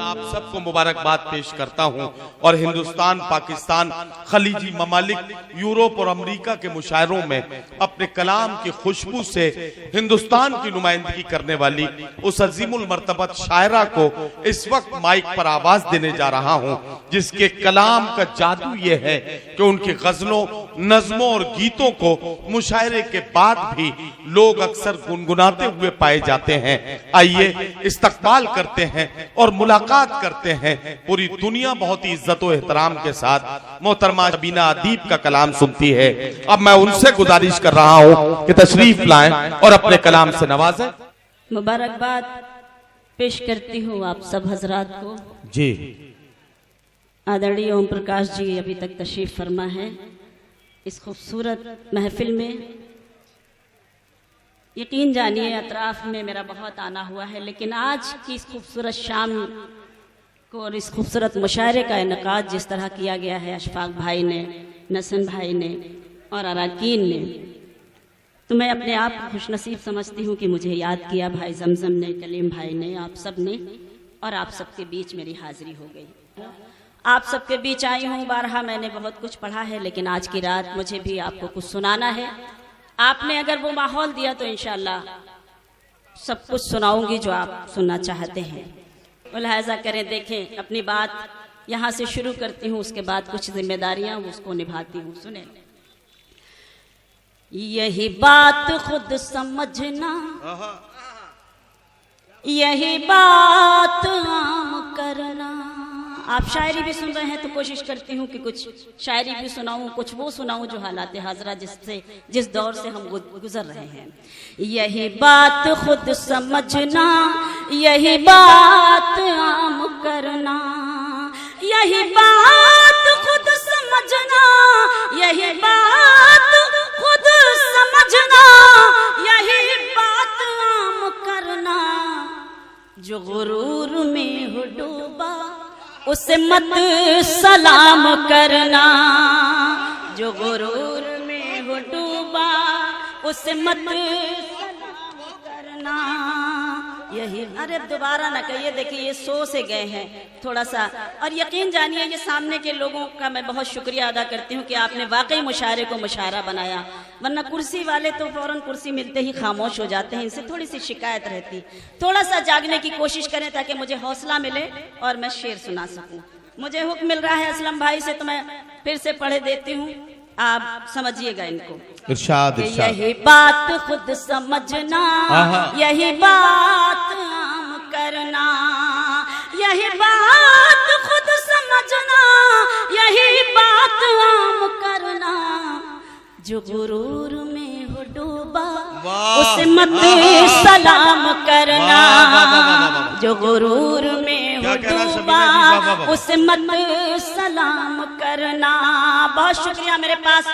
میں آپ سب کو مبارکباد پیش کرتا ہوں اور ہندوستان، پاکستان، خلیجی ممالک، یورپ اور امریکہ کے مشاعروں میں اپنے کلام کی خوشبو سے ہندوستان کی نمائندگی کرنے والی اس عظیم المرتبت شاعرہ کو اس وقت مائک پر آواز دینے جا رہا ہوں، جس کے کلام کا جادو یہ ہے کہ ان کی غزلوں، نظموں اور گیتوں کو مشاعرے کے بعد بھی لوگ اکثر گنگناتے ہوئے پائے جاتے ہیں۔ آئیے استقبال کرتے ہیں اور ملاقات کرتے ہیں۔ پوری دنیا بہت ہی عزت و احترام کے ساتھ محترمہ شبینہ ادیب کا کلام سنتی ہے۔ اب میں ان سے گزارش کر رہا ہوں کہ تشریف لائیں اور اپنے کلام سے نوازیں۔ مبارکباد پیش کرتی ہوں آپ سب حضرات کو۔ جی آدرنی اوم پرکاش جی ابھی تک تشریف فرما ہے اس خوبصورت محفل میں۔ یقین جانیے اطراف میں میرا بہت آنا ہوا ہے، لیکن آج کی اس خوبصورت شام کو اور اس خوبصورت مشاعرے کا انعقاد جس طرح کیا گیا ہے اشفاق بھائی نے، نسن بھائی نے اور اراکین نے، تو میں اپنے آپ کو خوش نصیب سمجھتی ہوں کہ مجھے یاد کیا بھائی زمزم نے، کلیم بھائی نے، آپ سب نے، اور آپ سب کے بیچ میری حاضری ہو گئی۔ آپ سب کے بیچ آئی ہوں، بارہا میں نے بہت کچھ پڑھا ہے، لیکن آج کی رات مجھے بھی آپ کو کچھ سنانا ہے۔ آپ نے اگر وہ ماحول دیا تو انشاءاللہ سب کچھ سناؤں گی جو آپ سننا چاہتے ہیں۔ ملاحظہ کریں، دیکھیں، اپنی بات یہاں سے شروع کرتی ہوں، اس کے بعد کچھ ذمہ داریاں اس کو نبھاتی ہوں۔ سنیں، یہی بات خود سمجھنا، یہی بات عام کرنا۔ آپ شاعری بھی سن رہے ہیں تو کوشش کرتی ہوں کہ کچھ شاعری بھی سناؤں، کچھ وہ سناؤں جو حالات حاضرہ جس دور سے ہم گزر رہے ہیں۔ یہی بات خود سمجھنا، یہی بات عام کرنا، یہی بات خود سمجھنا، یہی بات خود سمجھنا، یہی بات عام کرنا۔ جو غرور میں ہو ڈوبا اسے مت سلام کرنا، جو غرور میں ہو ڈوبا اسے مت سلام کرنا۔ یہی، ارے دوبارہ نہ کہیے، دیکھیے یہ سو سے گئے ہیں تھوڑا سا، اور یقین جانیے یہ سامنے کے لوگوں کا میں بہت شکریہ ادا کرتی ہوں کہ آپ نے واقعی مشاعرے کو مشاعرہ بنایا، ورنہ کرسی والے تو فوراً کرسی ملتے ہی خاموش ہو جاتے ہیں، ان سے تھوڑی سی شکایت رہتی۔ تھوڑا سا جاگنے کی کوشش کریں تاکہ مجھے حوصلہ ملے اور میں شعر سنا سکوں۔ مجھے حکم مل رہا ہے اسلم بھائی سے، تو میں پھر سے پڑھے دیتی ہوں، آپ سمجھیے گا ان کو۔ ارشاد ارشاد۔ یہی بات خود سمجھنا، یہی بات عام کرنا، یہی بات خود سمجھنا، یہی بات عام کرنا۔ جو غرور میں ہو ڈوبا اسے مت سلام کرنا، جو غرور میں ہو ڈوبا اسے مت سلام کرنا۔ بہت شکریہ۔ میرے پاس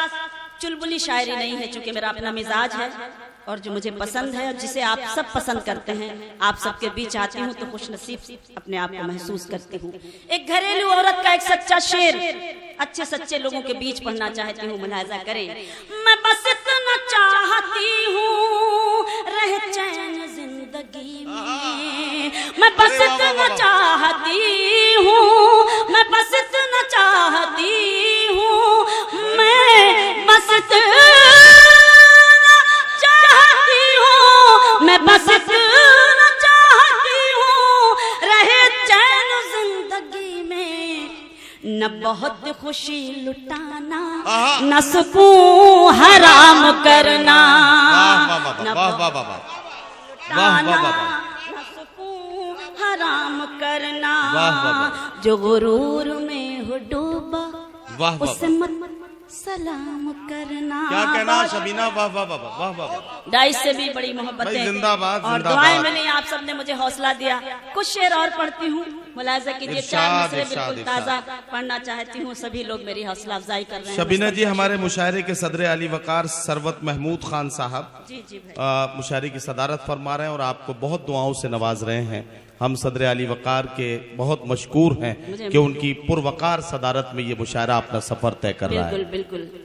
چلبلی شاعری نہیں ہے، چونکہ میرا اپنا مزاج ہے اور جو مجھے پسند ہے اور جسے آپ سب پسند کرتے ہیں، آپ سب کے بیچ آتی ہوں تو خوش نصیب اپنے آپ کو محسوس کرتی ہوں۔ ایک گھریلو عورت کا ایک سچا شعر اچھے سچے لوگوں کے بیچ پڑھنا چاہتی ہوں، ملاحظہ کریں۔ میں بس اتنا چاہتی ہوں رہ چین زندگی میں، میں بس اتنا چاہتی ہوں، میں بس اتنا چاہتی ہوں، میں بس اتنا میں بس اتنا چاہتی ہوں رہے چین زندگی میں، نہ بہت خوشی لٹانا، نہ سکون حرام کرنا، نہ بہت لٹانا، نہ سکون حرام کرنا۔ جو غرور میں ہو ڈوبا اسے مت سلام کرنا۔ کیا کہنا شبینہ، واہ واہ واہ واہ واہ۔ ڈائس سے بھی بڑی محبتیں زندہ باد اور دعائیں ملی، آپ سب نے مجھے حوصلہ دیا۔ کچھ شعر اور پڑھتی ہوں، ملاحظہ کیجئے، چار مصرے بالکل تازہ پڑھنا چاہتی ہوں، سبھی لوگ میری حوصلہ افزائی کر رہے ہیں۔ شبینہ جی، ہمارے مشاعرے کے صدر علی وقار ثروت محمود خان صاحب جی جی بھائی مشاعرے کی صدارت فرما رہے ہیں اور آپ کو بہت دعاؤں سے نواز رہے ہیں۔ ہم صدر علی وقار کے بہت مشکور ہیں کہ ان کی پروقار صدارت میں یہ مشاعرہ اپنا سفر طے کر رہا ہے۔ بالکل بالکل۔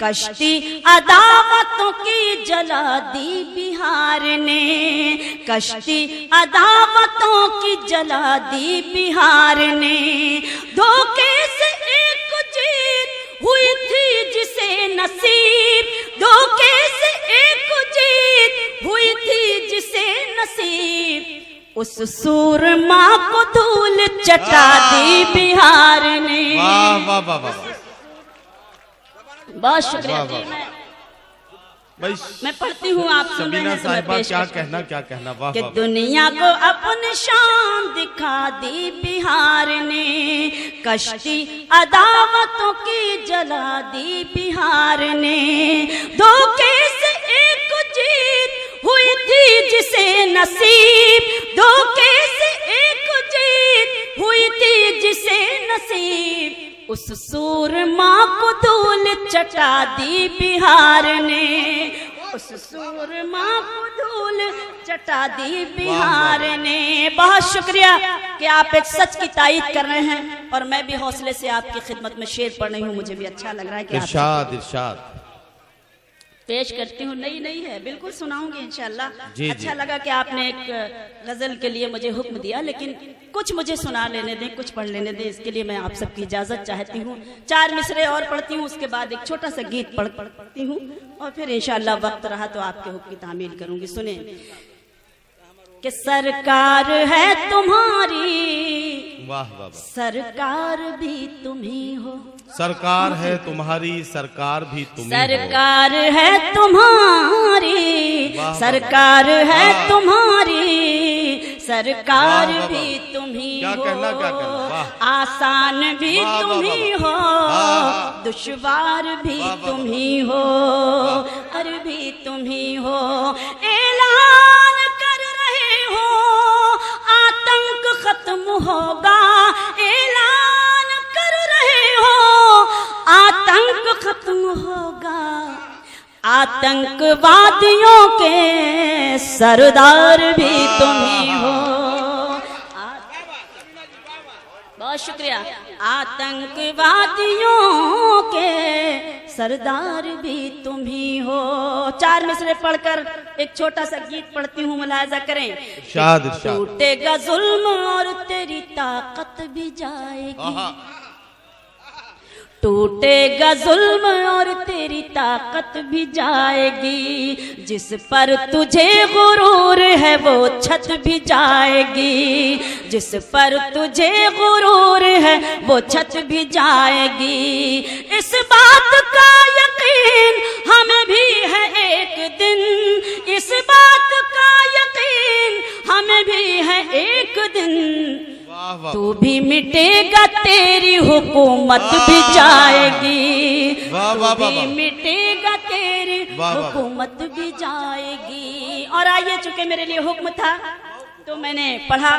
کشتی عداوتوں کی جلا دی بہار نے، کشتی عداوتوں کی جلا دی بہار نے، دھوکے سے ایک جیت ہوئی تھی جسے نصیب، دھوکے سے ایک جیت ہوئی تھی جسے نصیب، اس سورما کو دھول چٹا دی بہار نے۔ واہ واہ واہ واہ، بہت شکریہ جی۔ میں پڑھتی ہوں، آپ سن رہے شبینہ ہیں تو میں صاحبہ پیش کیا کرتی ہوں کہنا کیا کہنا، واہ کہ واہ۔ دنیا کو اپنی شان دکھا دی بہار نے، کشتی عداوتوں کی جلا دی بہار نے، دھوکے سے ایک جیت ہوئی تھی جسے نصیب، دھوکے سے ایک جیت ہوئی تھی جسے نصیب، اس سورما کو دھول چٹا دی بہار نے، اس سورما کو دھول چٹا دی بہار نے۔ بہت شکریہ کہ آپ ایک سچ کی تائید کر رہے ہیں، اور میں بھی حوصلے سے آپ کی خدمت میں شعر پڑھ رہی ہوں، مجھے بھی اچھا لگ رہا ہے کہ آپ ارشاد ارشاد پیش کرتی ہوں۔ نئی ہے، بالکل سناؤں گی انشاءاللہ۔ جی اچھا لگا کہ آپ نے ایک غزل کے لیے مجھے حکم دیا، لیکن کچھ مجھے سنا لینے دیں، کچھ پڑھ لینے دیں، اس کے لیے میں آپ سب کی اجازت چاہتی ہوں۔ 4 مصرے اور پڑھتی ہوں، اس کے بعد ایک چھوٹا سا گیت پڑھتی ہوں، اور پھر انشاءاللہ وقت رہا تو آپ کے حکم کی تعمیل کروں گی۔ سنیں کہ سرکار ہے تمہاری، واہ واہ واہ، سرکار بھی تم ہی ہو، سرکار ہے تمہاری، سرکار بھی تم ہی ہو، سرکار ہے تمہاری، سرکار ہے تمہاری، سرکار بھی تم ہی کیا ہو، کہنا کیا کہنا، واہ، آسان بھی واہ، تم واہ، ہی واہ، ہو، واہ، دشوار بھی واہ، تم ہی ہو، واہ، ہر بھی تم ہی ہو، اعلان کر رہے ہو آتنک ختم ہوگا، اعلان کر رہے ہو آتنک ختم ہوگا، آتنک وادیوں کے سردار بھی تم ہی ہو، بہت شکریہ، آتنک وادیوں کے سردار بھی تم ہی ہو۔ 4 مصرے پڑھ کر ایک چھوٹا سا گیت پڑھتی ہوں، ملاحظہ کریں۔ ارشاد ارشاد، ٹوٹے گا ظلم اور تیری طاقت بھی جائے گی، ٹوٹے گا ظلم اور تیری طاقت بھی جائے گی، جس پر تجھے غرور ہے وہ چھت بھی جائے گی، جس پر تجھے غرور ہے وہ چھت بھی جائے گی، اس بات کا یقین ہمیں بھی ہے ایک دن، اس بات کا یقین ہمیں بھی ہے ایک دن، تو بھی مٹے گا تیری حکومت بھی جائے گی، تو بھی مٹے گا تیری حکومت بھی جائے گی۔ اور آئیے، چونکہ میرے لیے حکم تھا تو میں نے پڑھا،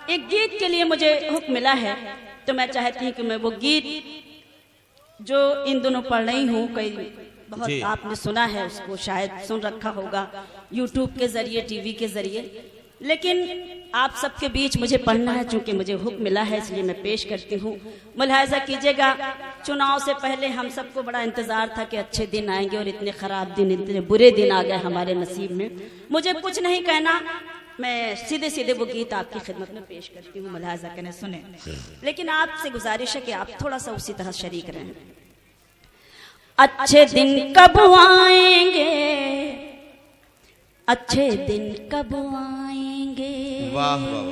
ایک گیت کے لیے مجھے حکم ملا ہے، تو میں چاہتی ہوں کہ میں وہ گیت جو ان دنوں پڑھ رہی ہوں، کئی بہت آپ نے سنا ہے، اس کو شاید سن رکھا ہوگا یوٹیوب کے ذریعے، ٹی وی کے ذریعے، لیکن آپ سب کے بیچ مجھے پڑھنا ہے، چونکہ مجھے حکم ملا ہے، اس لیے میں پیش کرتی ہوں۔ ملاحظہ کیجئے گا، چناؤ سے پہلے ہم سب کو بڑا انتظار تھا کہ اچھے دن آئیں گے، اور اتنے خراب دن، اتنے برے دن آ گئے ہمارے نصیب میں۔ مجھے کچھ نہیں کہنا، میں سیدھے وہ گیت آپ کی خدمت میں پیش کرتی ہوں، ملاحظہ کریں، سنیں، لیکن آپ سے گزارش ہے کہ آپ تھوڑا سا اسی طرح شریک رہیں۔ اچھے دن کب آئیں گے، اچھے دن کب آئیں گے، واہ واہ،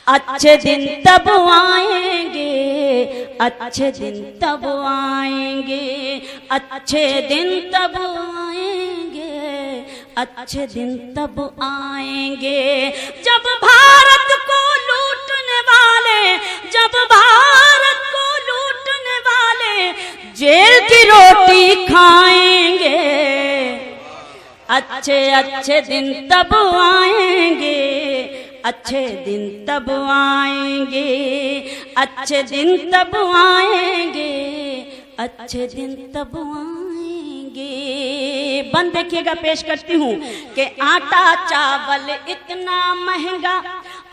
اچھے دن تب آئیں گے، اچھے دن تب آئیں گے، اچھے دن تب آئیں گے، اچھے دن تب آئیں گے، جب بھارت کو لوٹنے والے، جب بھارت کو لوٹنے والے جیل کی روٹی کھائیں گے، اچھے دن تب آئیں گے، اچھے دن تب آئیں گے، اچھے دن تب آئیں گے، اچھے دن تب آئیں گے۔ بند دیکھیے گا، پیش کرتی ہوں کہ آٹا چاول اتنا مہنگا،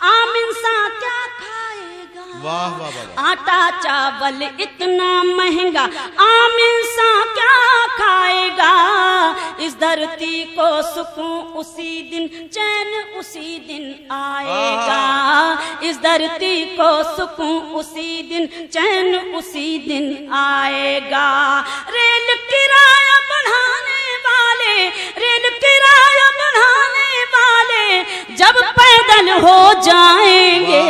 عام انسان کیا کھائے گا، واہ واہ واہ، آٹا چاول اتنا مہنگا عام انسان کیا کھائے گا، اس دھرتی کو سکون اسی دن چین اسی دن آئے گا، اس دھرتی کو سکون اسی دن چین اسی دن آئے گا، ریل کرایہ بڑھانے والے، ریل کرایہ بڑھانے والے جب پیدل ہو جائیں گے،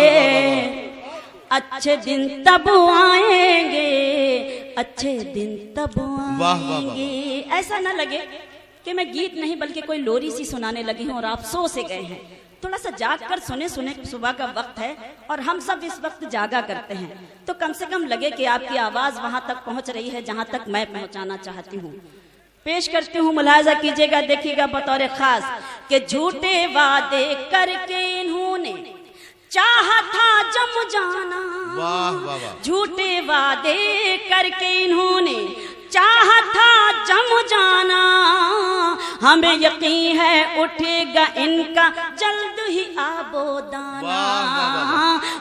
اچھے دن تب آئیں گے، اچھے دن تب آئیں گے۔ ایسا نہ لگے کہ میں گیت نہیں بلکہ کوئی لوری سی سنانے لگی ہوں اور آپ سو سے گئے ہیں، تھوڑا سا جاگ کر سنیں، صبح کا وقت ہے اور ہم سب اس وقت جاگا کرتے ہیں، تو کم سے کم لگے کہ آپ کی آواز وہاں تک پہنچ رہی ہے جہاں تک میں پہنچانا چاہتی ہوں۔ پیش کرتی ہوں، ملاحظہ کیجئے گا، دیکھیے گا بطور خاص کہ جھوٹے وعدے کر کے انہوں نے چاہا تھا جم جانا، جھوٹے وعدے کر کے انہوں نے چاہا تھا جم جانا، ہمیں یقین ہے اٹھے گا ان کا جلد ہی آب و دانا،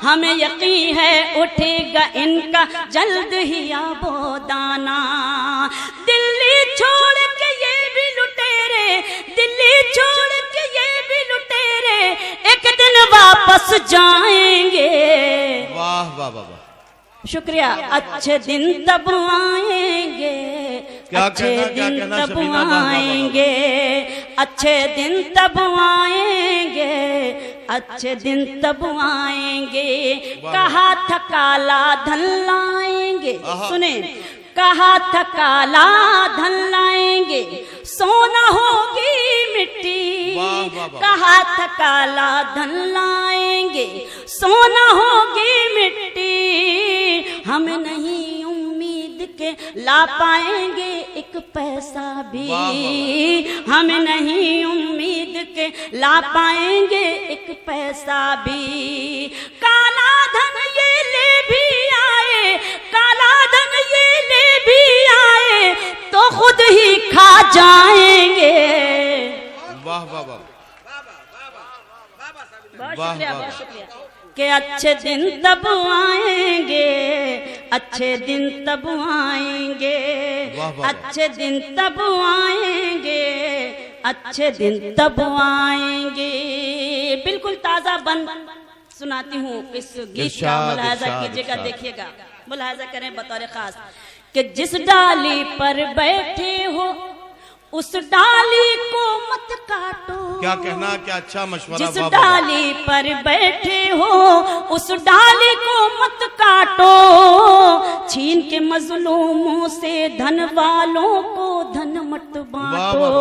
ہمیں یقین ہے اٹھے گا ان کا جلد ہی آب و دانا، دلی چھوڑ کے یہ بھی لٹیرے، دلی چھوڑ کے یہ بھی لٹیرے ایک دن واپس جائیں گے۔ واہ واہ واہ، شکریہ۔ اچھے دن تب آئیں گے، اچھے دن تب آئیں گے، اچھے دن تب آئیں گے، اچھے دن تب آئیں گے، کہا تھا کالا دھن لائیں گے، سنیں، کہا تھا کالا دھن لائیں گے، سونا ہوگی مٹی، کہا تھا کالا دھن لائیں گے، سونا ہوگی مٹی، ہم نہیں امید کے لا پائیں گے ایک پیسہ بھی، ہم نہیں امید کے لا پائیں گے ایک پیسہ بھی، کالا دھن یہ لے بھی آئے، کالا دھن یہ لے بھی آئے تو خود ہی کھا جائیں گے۔ واہ واہ واہ، بہت شکریہ، بہت شکریہ۔ کہ اچھے دن تب آئیں گے، اچھے دن تب آئیں گے، اچھے دن تب آئیں گے، اچھے دن تب آئیں گے۔ بالکل تازہ بند سناتی ہوں اس گیت کا، ملاحظہ کیجئے گا، دیکھیے گا، ملاحظہ کریں بطور خاص کہ جس ڈالی پر بیٹھے ہو اس ڈالی کو مت کاٹو، کیا کہنا، کیا اچھا مشورہ، جس ڈالی پر بیٹھے ہو اس ڈالی کو مت کاٹو، چھین کے مظلوموں سے دھن والوں کو دھن مت بانٹو،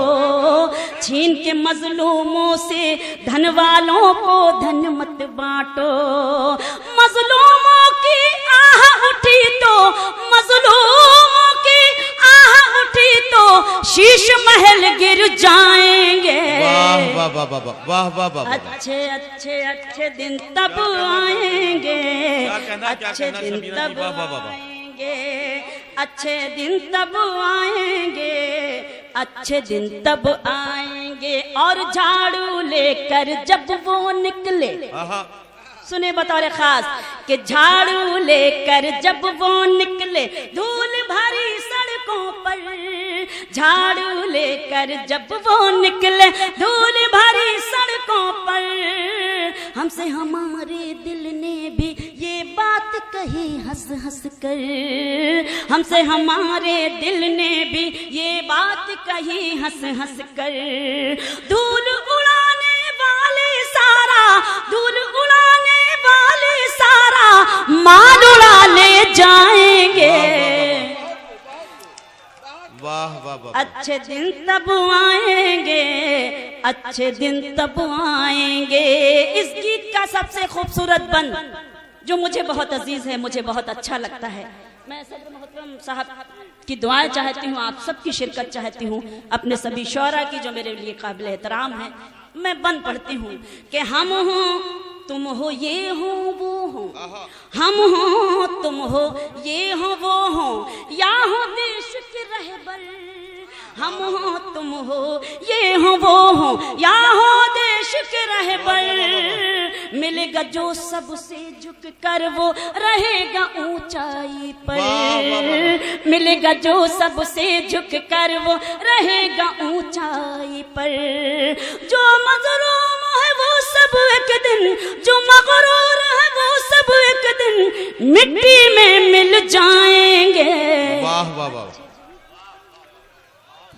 چھین کے مظلوموں سے دھن والوں کو دھن مت بانٹو، مظلوموں کی آہ اٹھی تو، مظلوموں کی آہ اٹھی تو شیش محل گر جائیں گے۔ واہ واہ واہ واہ واہ واہ، اچھے اچھے اچھے دن تب آئیں گے، اچھے دن تب آئیں گے، اچھے دن تب آئیں گے، اچھے دن تب آئیں گے، اور جھاڑو لے کر جب وہ نکلے، سنیں بطور خاص کہ جھاڑو لے کر جب وہ نکلے دھول بھری سڑکوں پر، جھاڑو لے کر جب وہ نکلے دھول بھری سڑکوں پر، ہم سے ہمارے دل نے بھی یہ بات کہی ہنس ہنس کر، ہم سے ہمارے دل نے بھی یہ بات کہی ہنس ہنس کر، دھول اڑانے والے سارا، دھول اڑانے والے سارا مال اڑا لے جائیں گے۔ واہ واہ واہ، اچھے دن تب آئیں گے، اچھے دن تب آئیں گے۔ اس گیت کا سب سے خوبصورت بند جو مجھے بہت عزیز ہے، مجھے بہت اچھا لگتا ہے، میں صدر محترم صاحب کی دعائیں چاہتی ہوں، آپ سب کی شرکت چاہتی ہوں، اپنے سبھی شعراء کی جو میرے لیے قابل احترام ہیں۔ میں بند پڑھتی ہوں کہ ہم ہوں تم ہو یہ ہو وہ ہو، ہم ہوں تم ہو یہ ہو وہ ہو، یا ہو دیش کے رہبر، ہم ہو تم ہو یہ ہو وہ ہو یا ہو دیش کے رہبر ملے گا جو سب سے جھک کر وہ رہے گا اونچائی پر ملے گا جو سب سے جھک کر وہ رہے گا اونچائی پر جو مظلوم ہے وہ سب ایک دن جو مغرور ہے وہ سب ایک دن مٹی میں مل جائیں گے واہ واہ واہ